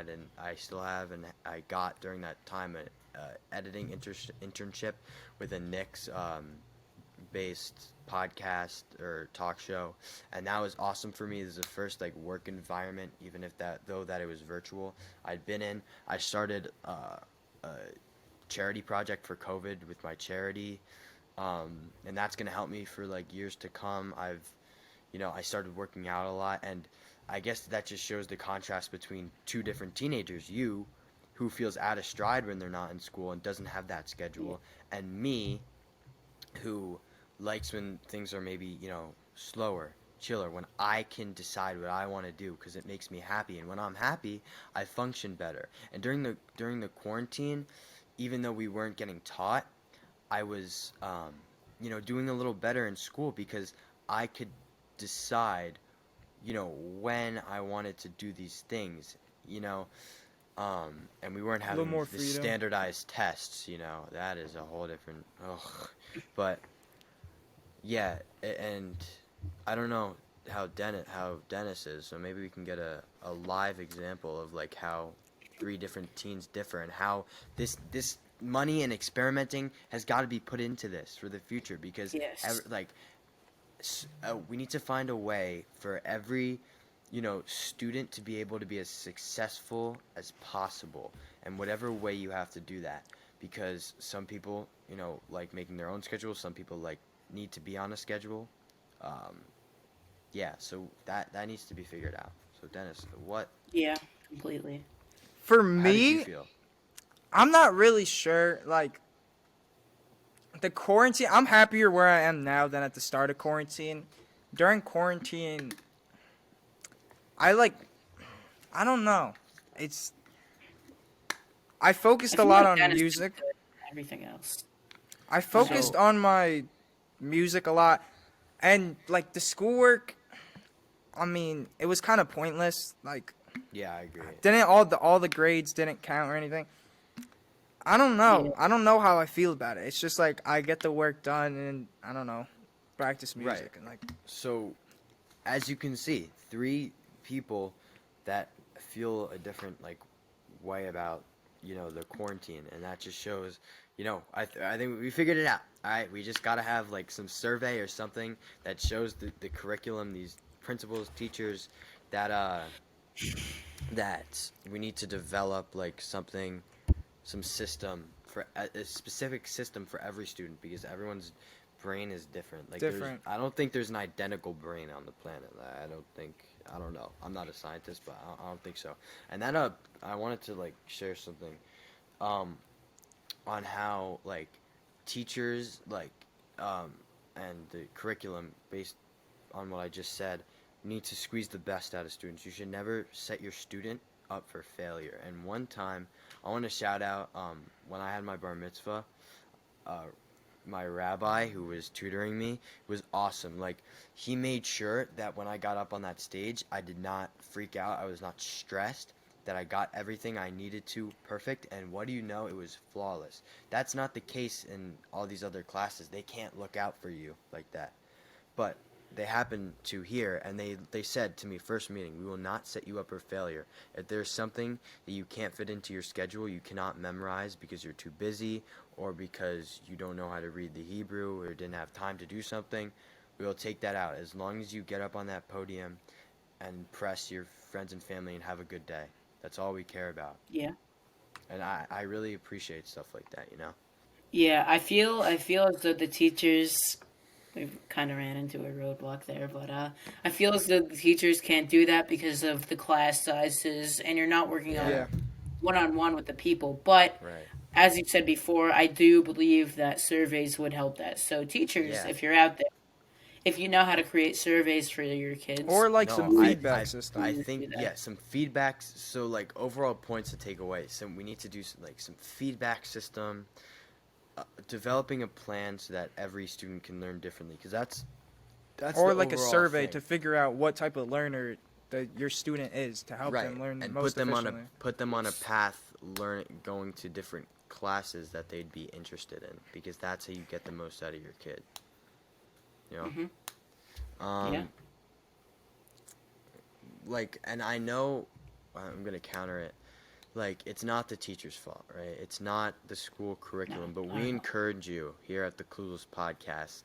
and I still have, and I got during that time an editing internship with a Knicks based podcast or talk show, and that was awesome for me. This is the first like work environment, even if that it was virtual, I'd been in. I started a charity project for COVID with my charity, and that's gonna help me for like years to come. I started working out a lot, and I guess that just shows the contrast between two different teenagers. You, who feels out of stride when they're not in school and doesn't have that schedule, and me, who likes when things are maybe, slower, chiller, when I can decide what I want to do because it makes me happy. And when I'm happy, I function better. And during the quarantine, even though we weren't getting taught, I was, doing a little better in school because I could decide, when I wanted to do these things, and we weren't A little having more the freedom. standardized tests, that is a whole different, ugh. But yeah, and I don't know how Dennis is, so maybe we can get a live example of like how three different teens differ and how this money and experimenting has got to be put into this for the future because Yes. we need to find a way for every student to be able to be as successful as possible, and whatever way you have to do that, because some people like making their own schedule, some people like need to be on a schedule. um, yeah, so that needs to be figured out. So Dennis, Yeah, completely. For how did you me, feel? I'm not really sure. Like the quarantine, I'm happier where I am now than at the start of quarantine. During quarantine, I like, I don't know. It's I I focused a feel lot like on Dennis did music. good at everything else. I So focused on my music a lot, and like the schoolwork. I mean, it was kind of pointless. Like, Yeah, I agree. didn't all the grades didn't count or anything. I don't yeah, know. I don't know how I feel about it. It's just like I get the work done and I don't know, practice Right. music and like So as you can see, three people that feel a different like way about the quarantine, and that just shows, I think we figured it out. All right, we just gotta have like some survey or something that shows the curriculum, these principals, teachers, that that we need to develop like something, some system for a specific system for every student, because everyone's brain is different. Like different. I don't think there's an identical brain on the planet. I don't know. I'm not a scientist, but I don't think so. And then I wanted to like share something, um, on how like teachers um, and the curriculum based on what I just said need to squeeze the best out of students. You should never set your student up for failure. And one time, I want to shout out when I had my bar mitzvah. Uh, my rabbi who was tutoring me was awesome. Like, he made sure that when I got up on that stage, I did not freak out. I was not stressed, that I got everything I needed to perfect, and what do you know, it was flawless. That's not the case in all these other classes. They can't look out for you like that. But they happened to here, and they said to me, first meeting, we will not set you up for failure. If there's something that you can't fit into your schedule, you cannot memorize because you're too busy, or because you don't know how to read the Hebrew, or didn't have time to do something, we will take that out. As long as you get up on that podium and press your friends and family and have a good day. That's all we care about. Yeah. And I really appreciate stuff like that, you know? Yeah, I feel as though the teachers, we kind of ran into a roadblock there, but I feel as though the teachers can't do that because of the class sizes, and you're not working Yeah. Yeah. on one-on-one with the people. But Right. as you said before, I do believe that surveys would help that. So teachers, Yeah. if you're out there, if you know how to create surveys for your kids, Or like No, some I, feedback I, system. I Do think, that. yeah, some feedbacks. So, like, overall points to take away. So we need to do some feedback system, developing a plan so that every student can learn differently. Because that's Or the like a overall survey thing. to figure out what type of learner that your student is to help Right, them learn and most efficiently. put them on a path, going to different classes that they'd be interested in, because that's how you get the most out of your kid. You know. Yeah. Like, and I know, I'm gonna counter it. Like, it's not the teacher's fault, right? It's not the school curriculum, No, but not we at all. encourage you here at the Clueless podcast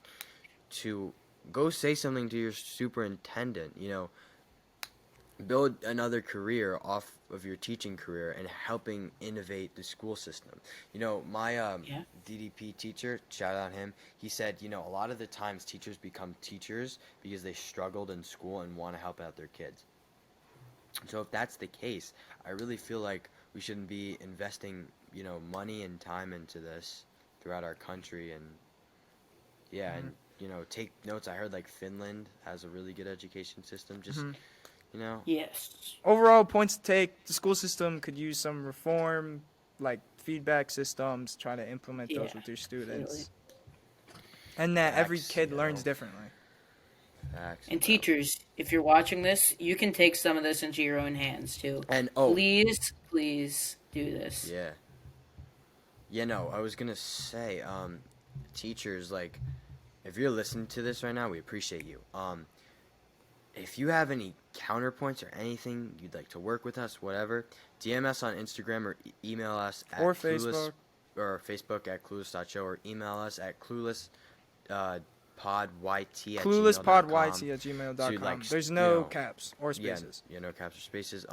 to go say something to your superintendent. You know, build another career off of your teaching career and helping innovate the school system. You know, my Yeah. DDP teacher, shout out him, he said, you know, a lot of the times teachers become teachers because they struggled in school and want to help out their kids. So if that's the case, I really feel like we shouldn't be investing, you know, money and time into this throughout our country. And yeah, and you know, take notes. I heard like Finland has a really good education system. Just you know, Yes. Overall points to take, the school system could use some reform, like feedback systems, try to implement those Yeah. with your Absolutely. students. And that every facts, kid you learns know, differently. facts, And bro. teachers, if you're watching this, you can take some of this into your own hands too. And Please, please do this. yeah, yeah. No, I was gonna say, teachers, like, if you're listening to this right now, we appreciate you. If you have any counterpoints or anything you'd like to work with us, whatever, DM us on Instagram or email us at Or clueless, Facebook. or Facebook at clueless.show, or email us at clueless podyt at CluelessPodYT gmail.com. at gmail.com. So, like, There's you no know, caps or spaces. Yeah, no caps or spaces.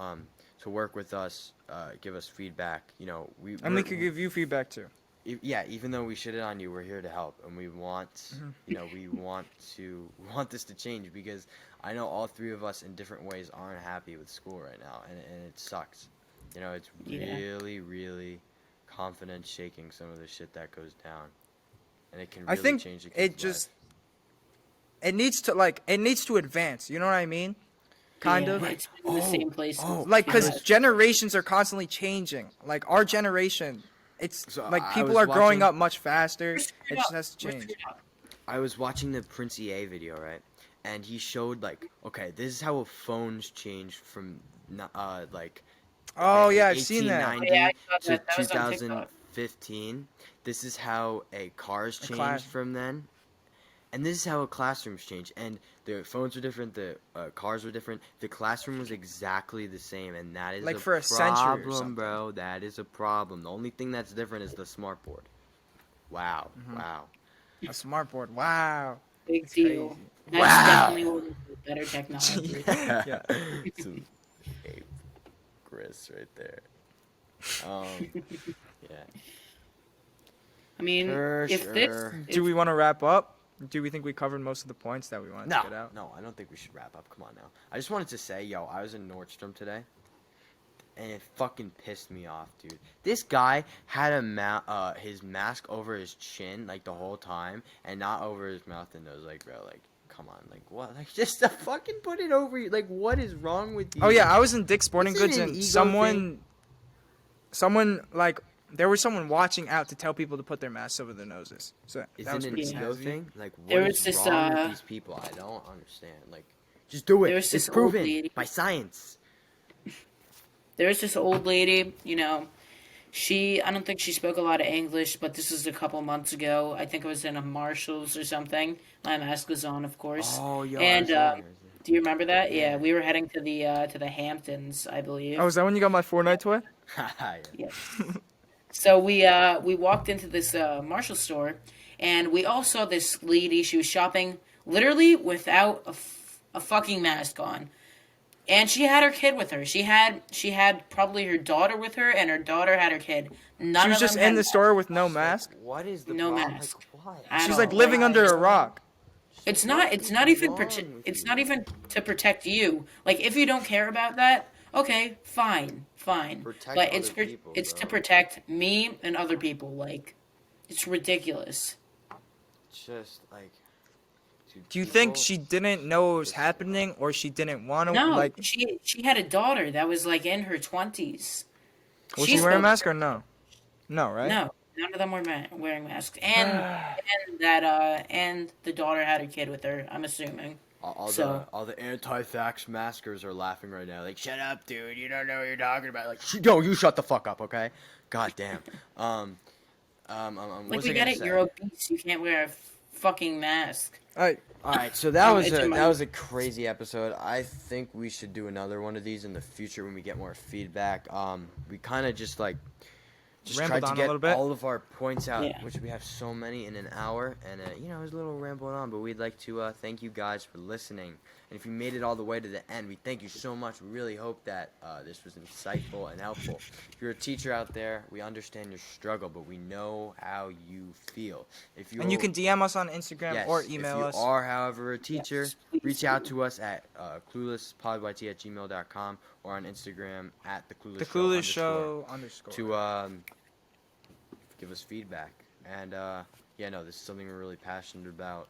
To work with us, give us feedback. You know, And we could give you feedback too. yeah, even though we shitted on you, we're here to help, and we want, you know, we want this to change, because I know all three of us in different ways aren't happy with school right now, and it sucks. You know, it's Yeah. really, really confidence shaking, some of the shit that goes down, and it can I really think change the it kid's just life. it needs to advance. You know what I mean? Kind Yeah, of. it's been in the same place. Like, because Yes. generations are constantly changing. Like, our generation, it's So like I people was are growing watching- up much faster. We're It screwed just up. has to We're change. screwed up. I was watching the Prince EA video, right? And he showed, like, okay, this is how phones changed from like Oh, yeah, I've seen that. 1890 Oh, yeah, I saw to that. That was on TikTok. 2015. This is how a cars A changed class- from then. And this is how a classrooms changed. And the phones were different, the cars were different. The classroom was exactly the same, and that is Like, a for a century or problem, something. bro. That is a problem. The only thing that's different is the smart board. Wow, wow. A smart board. Wow. Big It's deal. crazy. That's Wow. definitely what we do. Better technology. Yeah. Some ape Chris right there. Yeah. I mean, For if sure. this, Do we want to wrap up? Do we think we covered most of the points that we wanted to get out? No, I don't think we should wrap up. Come on now. I just wanted to say, yo, I was in Nordstrom today, and it fucking pissed me off, dude. This guy had his mask over his chin, like, the whole time, and not over his mouth and nose. Like, bro, like, come on, like, what? Like, just to fucking put it over you. Like, what is wrong with you? Oh yeah, I was in Dick's Sporting Is it Goods an and ego someone like there was someone watching out to tell people to put their masks over their noses. So Is that was it an pretty ego snazzy. thing? Like, There what was is this, wrong with these people? I don't understand. Like, just do it. there was It's this old proven lady. by science. There was this old lady, you know, I don't think she spoke a lot of English, but this was a couple months ago. I think it was in a Marshalls or something. My mask was on, of course. Oh, yo, I And was there. do you remember that? Yeah, Yeah. we were heading to the Hamptons, I believe. Oh, is that when you got my Fortnite toy? Yeah. Yes. So we walked into this Marshall store, and we all saw this lady. She was shopping literally without a fucking mask on. And she had her kid with her. She had probably her daughter with her, and her daughter had her kid. None She was of just them in had the masks. store with no mask. What is the No problem? mask. Like, why? At She's all. like living under a rock. It's What not. is It's not even. wrong with It's you? not even to protect you. Like if you don't care about that, okay, fine. Protect But other it's people, it's to bro. protect me and other people. Like it's ridiculous. Just like. Dude, Do you think people- she didn't know it was happening, or she didn't want to? No, Like, she had a daughter that was like in her 20s. was she wearing a spoke- mask or no? No, right? No, none of them were wearing masks, and the daughter had her kid with her. I'm assuming. all the anti-vax maskers are laughing right now. Like, shut up, dude. You don't know what you're talking about. Like, yo, you shut the fuck up, okay? God damn. Like what's we I get gonna it, say? you're obese. You can't wear a fucking mask. All right. All right, so that was It's in my- that was a crazy episode. I think we should do another one of these in the future when we get more feedback. We kind of just Rambled tried to on a get little bit. all of our points out, Yeah. which we have so many in an hour, and it was a little rambling on. But we'd like to thank you guys for listening, and if you made it all the way to the end, we thank you so much. We really hope that this was insightful and helpful. If you're a teacher out there, we understand your struggle, but we know how you feel. If you And you can DM us on Instagram Yes, or email if us. you are, however, a teacher, Yes, please reach out do. to us at cluelesspodyt@gmail.com or on Instagram at the Clueless, The Show Clueless _ Show _ to give us feedback. And this is something we're really passionate about.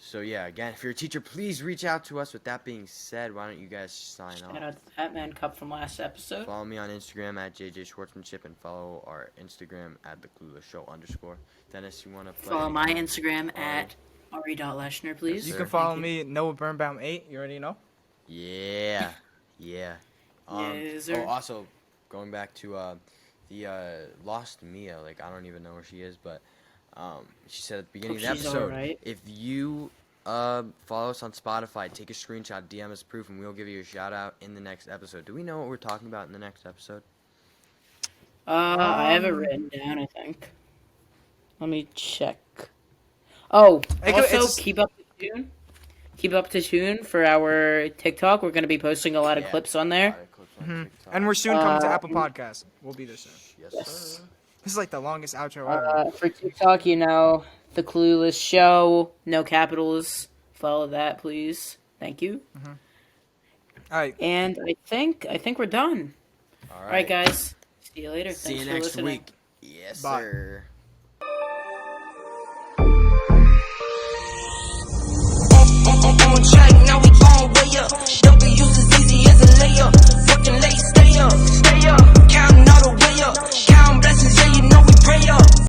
So yeah, again, if you're a teacher, please reach out to us. With that being said, why don't you guys sign Shout off? out to Batman Cup from last episode. Follow me on Instagram at JJSchwartzmanship and follow our Instagram at the Clueless Show _. Dennis, you want to play? Follow my Instagram at Ari.Leschner, please. You sir. can follow Thank you. me, Noah Birnbaum 8. You already know. Yeah. Yes, sir. Also, going back to the lost Mia, like I don't even know where she is, but she said at the beginning of the Hope she's episode, alright. if you follow us on Spotify, take a screenshot, DM us proof, and we'll give you a shout out in the next episode. Do we know what we're talking about in the next episode? I have it written down, I think. Let me check. Oh, also it's- keep up to tune. Keep up to tune for our TikTok. We're going to be posting a lot of Yeah. clips on A there. lot of clips on TikTok. And we're soon coming to Uh, Apple Podcasts. We'll be there soon. Yes, Yes. sir. This is like the longest outro ever. For TikTok, the Clueless Show, no capitals. Follow that, please. Thank you. All right. And I think we're done. All All right, guys. See you later. See you Thanks for next listening. week. Yes, Bye. sir.